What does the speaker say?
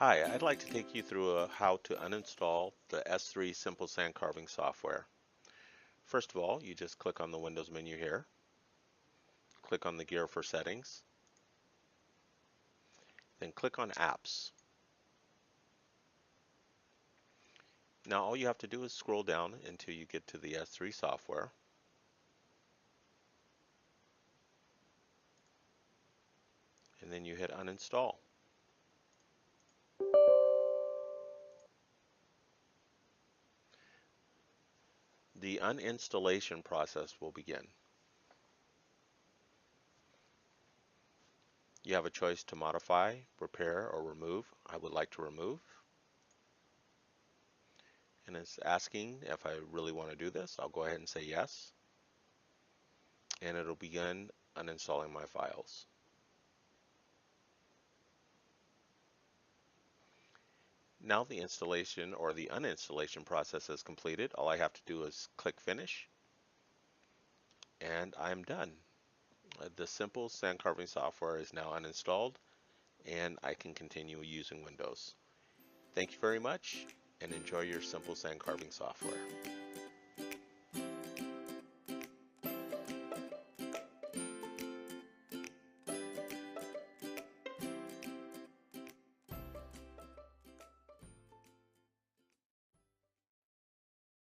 Hi, I'd like to take you through how to uninstall the S3 Simple Sandcarving software. First of all, you just click on the Windows menu here, click on the gear for settings, then click on apps. Now all you have to do is scroll down until you get to the S3 software. And then you hit uninstall. The uninstallation process will begin. You have a choice to modify, repair, or remove. I would like to remove. And it's asking if I really want to do this. I'll go ahead and say yes. And it'll begin uninstalling my files. Now the installation or the uninstallation process is completed. All I have to do is click finish and I'm done. The simple sand carving software is now uninstalled and I can continue using Windows. Thank you very much and enjoy your simple sand carving software.